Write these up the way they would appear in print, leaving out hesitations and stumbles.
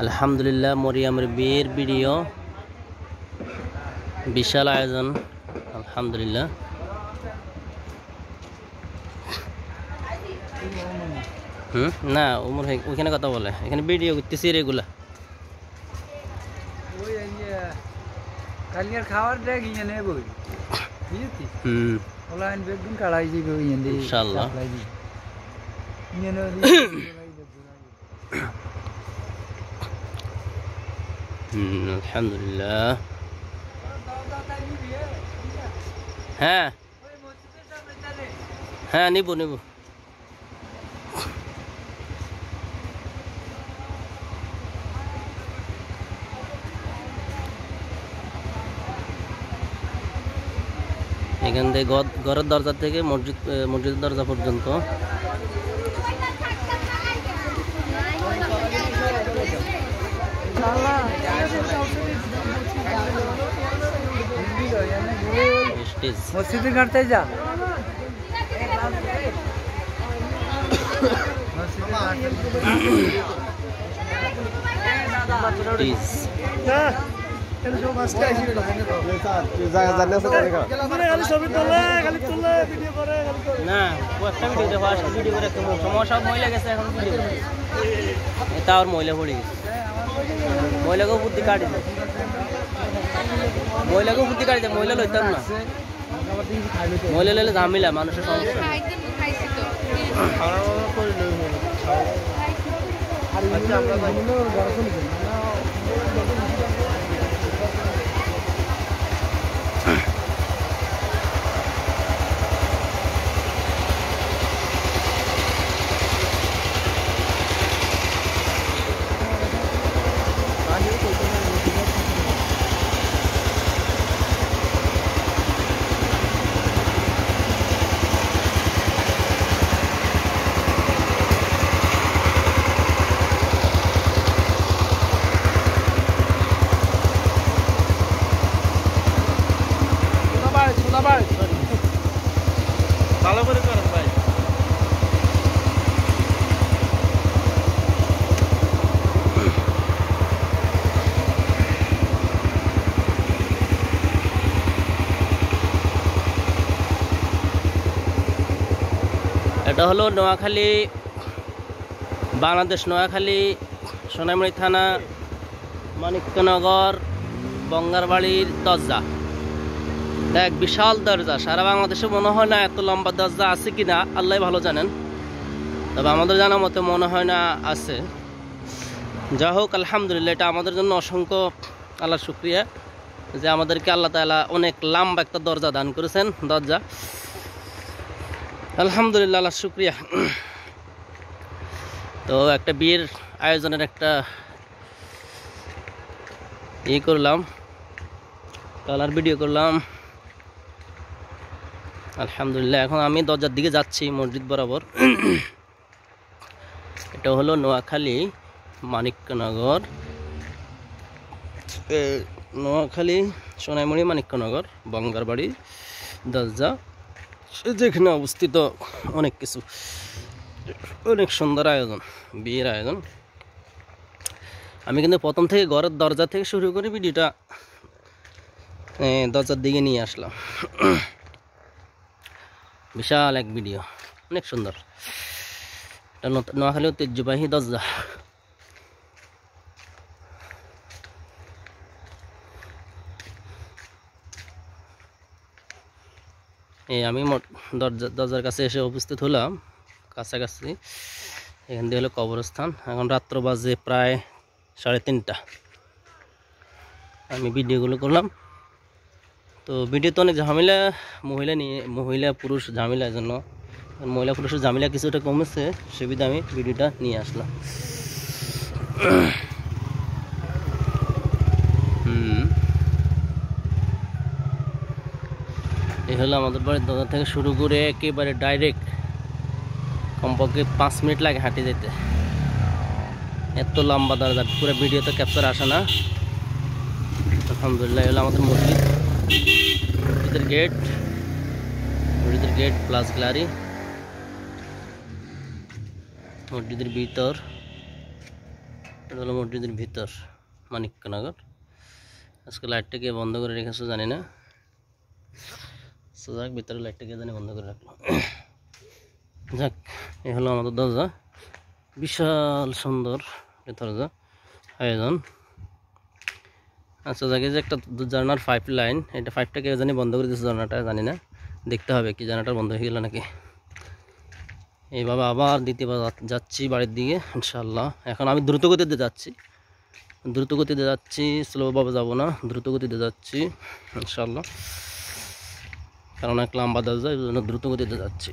আলহামদুলিল্লাহ মরিয়মের বিয়ের ভিডিও বিশাল আয়োজন আলহামদুলিল্লাহ। না উমর ওইখানে কথা বলে, এখানে ভিডিও করতেছি রেগুলা। কালকের খাবার দেখ ইয়ে নেব বুঝছি অনলাইন বেগুন কাড়াই যাবে ইনশাআল্লাহ। আলহামদুলিল্লাহ। হ্যাঁ হ্যাঁ নিব নিব। এখান থেকে ঘরের দরজা থেকে মসজিদের দরজা পর্যন্ত মসজিদে ঘাটতে যা মহিলা পড়ে গেছে, মহিলাকেও বুদ্ধি কাটি দেয়, মহিলাকেও বুদ্ধি কাটি দেয়। মহিলা লইতাম না, মহিলা লইলে ঝামেলা মানুষের সমস্যা। ভালো করে করেন ভাই। এটা হলো নোয়াখালী, বাংলাদেশ নোয়াখালী সোনাইমুড়ি থানা মানিক্যনগর বঙ্গারবাড়ির দরজা। এক বিশাল দরজা, সারা বাংলাদেশে মনে হয় না এত লম্বা দরজা আছে কিনা আল্লাহ ভালো জানেন, তবে আমাদের জানা মতে মনে হয় না আছে। যা হোক আলহামদুলিল্লাহ, এটা আমাদের জন্য অসংখ্য আল্লাহর শুকরিয়া যে আমাদেরকে আল্লাহ তাআলা অনেক লম্বা একটা দরজা দান করেছেন। দরজা আলহামদুলিল্লাহ, আল্লাহর শুকরিয়া। তো একটা বিয়ের আয়োজনের একটা করলাম, কালার ভিডিও করলাম আলহামদুলিল্লাহ। এখন আমি দরজার দিকে যাচ্ছি মসজিদ বরাবর। এটা হলো নোয়াখালী মানিক্যনগর, নোয়াখালী সোনাইমুড়ি মানিক্যনগর বঙ্গারবাড়ি দরজা, যেখানে অবস্থিত অনেক কিছু, অনেক সুন্দর আয়োজন, বিয়ের আয়োজন। আমি কিন্তু প্রথম থেকে ঘরের দরজা থেকে শুরু করে ভিডিওটা দরজার দিকে নিয়ে আসলাম। বিশাল এক ভিডিও, অনেক সুন্দর। এটা নোয়াখালী ঐতিহ্যবাহী দরজা। আমি দরজার কাছে এসে উপস্থিত হলাম, কাছাকাছি। এখান দিয়ে হলো কবরস্থান। এখন রাত্র বাজে প্রায় 3:30। আমি ভিডিওগুলো করলাম। তো ভিডিওতে অনেক ঝামেলা, মহিলা পুরুষ ঝামেলার জন্য, মহিলা পুরুষের ঝামেলা কিছুটা কমেছে, সুবিধা আমি ভিডিওটা নিয়ে আসলাম। এই হলো আমাদের বাড়ির দরজা থেকে শুরু করে একেবারে ডাইরেক্ট কমপক্ষে 5 মিনিট লাগে হাঁটে যেতে, এত লম্বা দরজা। পুরো ভিডিওতে ক্যাপচার আসে না। আলহামদুলিল্লাহ, হলো আমাদের মসজিদের গেট প্লাস গ্যালারি, মসজিদের ভিতর। এটা হলো মসজিদের ভিতর, মানিকনগর। আজকে লাইটটাকে বন্ধ করে রেখেছো জানি না, যাক ভিতরে লাইটটাকে জানি বন্ধ করে রাখলো। যাক, এই হলো আমাদের দরজা, বিশাল সুন্দর দরজা আয়োজন। আচ্ছা, যাকে যে একটা জানার পাইপ লাইন, এটা পাইপটাকে জানি বন্ধ করে দিচ্ছে, জানাটা জানি না, দেখতে হবে কি জানাটা বন্ধ হয়ে গেল নাকি। এইভাবে আবার দ্বিতীয়বার যাচ্ছি বাড়ির দিকে ইনশাল্লাহ। এখন আমি দ্রুত গতিতে যাচ্ছি, স্লোভাবে যাব না, দ্রুত গতিতে যাচ্ছি ইনশাল্লাহ, কারণ এক লম্বা দরজা, এই জন্য দ্রুত গতিতে যাচ্ছি।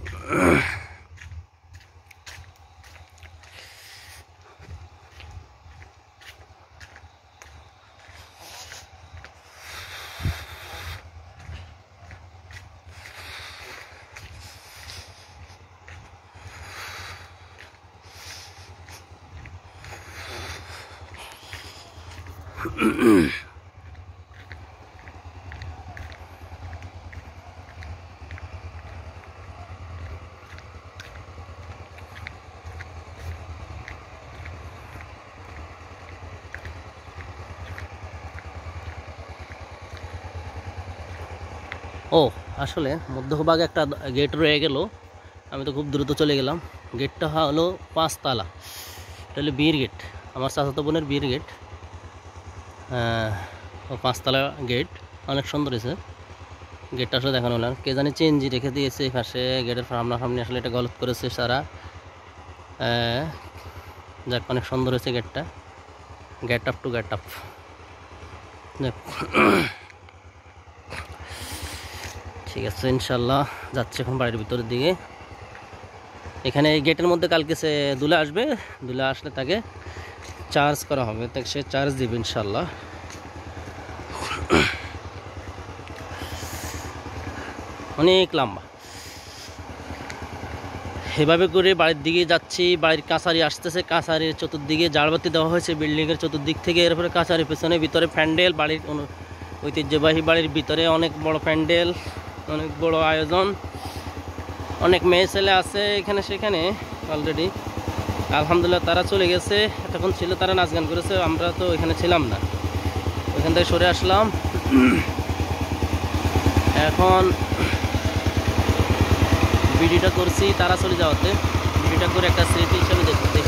ও আসলে মধ্যভাগে একটা গেট রয়ে গেল, আমি তো খুব দ্রুত চলে গেলাম। গেটটা হলো 5 তালা, এটা হলো বিয়ের গেট, আমার চাচাতো বোনের বিয়ের গেট। 5 তালা গেট, অনেক সুন্দর হয়েছে গেটটা। আসলে দেখানো হলাম, কে জানি চেঞ্জি রেখে দিয়েছে পাশে গেটের সামনাসামনি, আসলে এটা গলত করেছে সারা। যাক, অনেক সুন্দর হয়েছে গেটটা, get up to get up. যাক, ঠিক আছে ইনশাল্লাহ যাচ্ছে এখন বাড়ির ভিতরের দিকে। এখানে এই গেটের মধ্যে কালকে সে দুলে আসবে, দুলে আসলে তাকে চার্জ করা হবে, তাকে সে চার্জ দিবে ইনশাল্লাহ। অনেক লম্বা, এভাবে করে বাড়ির দিকে যাচ্ছি। বাড়ির কাছারি আসতেছে, কাছারির চতুর্দিকে জালবাতি দেওয়া হয়েছে বিল্ডিংয়ের চতুর্দিক থেকে। এরপরে কাছারির পেছনে ভিতরে প্যান্ডেল, বাড়ির ঐতিহ্যবাহী বাড়ির ভিতরে অনেক বড় প্যান্ডেল, অনেক বড় আয়োজন, অনেক মেয়ে ছেলে আছে এখানে সেখানে অলরেডি। আলহামদুলিল্লাহ তারা চলে গেছে, এতক্ষণ ছিল তারা নাচ গান করেছে, আমরা তো এখানে ছিলাম না, ওইখান থেকে সরে আসলাম। এখন ভিডিওটা করছি তারা চলে যাওয়াতে, ভিডিওটা করে একটা স্মৃতি হিসাবে দেখতে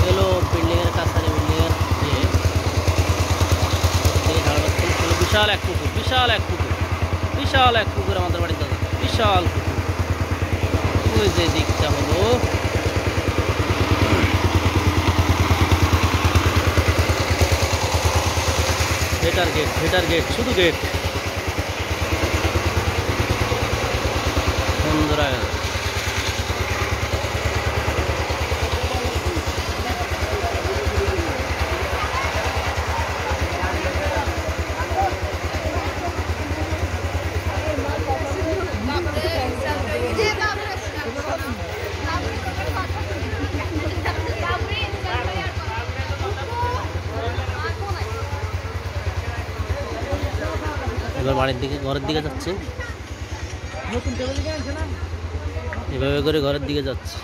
হলো। বিল্ডিংয়ের কাছারি, বিল্ডিংয়ের বিশাল এক পুকুর, বিশাল এক পুকুর, বিশাল এক পুকুর আমাদের বাড়িতে, বিশাল পুকুর। ওই যে দিকটা হলো ভেটার গেট, ভেটার গেট, শুধু গেট, সুন্দর আয়োজন। এবার বাড়ির দিকে, ঘরের দিকে যাচ্ছি, এভাবে করে ঘরের দিকে যাচ্ছি,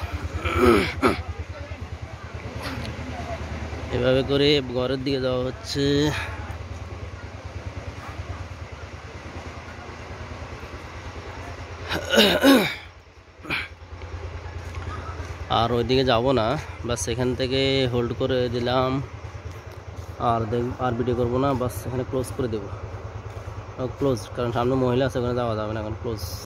এভাবে করে ঘরের দিকে যাওয়া হচ্ছে। আর ওইদিকে যাব না, বাস এখান থেকে হোল্ড করে দিলাম, আর ভিডিও করবো না, বাস এখানে ক্লোজ করে দেবো, ক্লোজ, কারণ সামনে মহিলা আছে, ওখানে যাওয়া যাবে না, এখন ক্লোজ।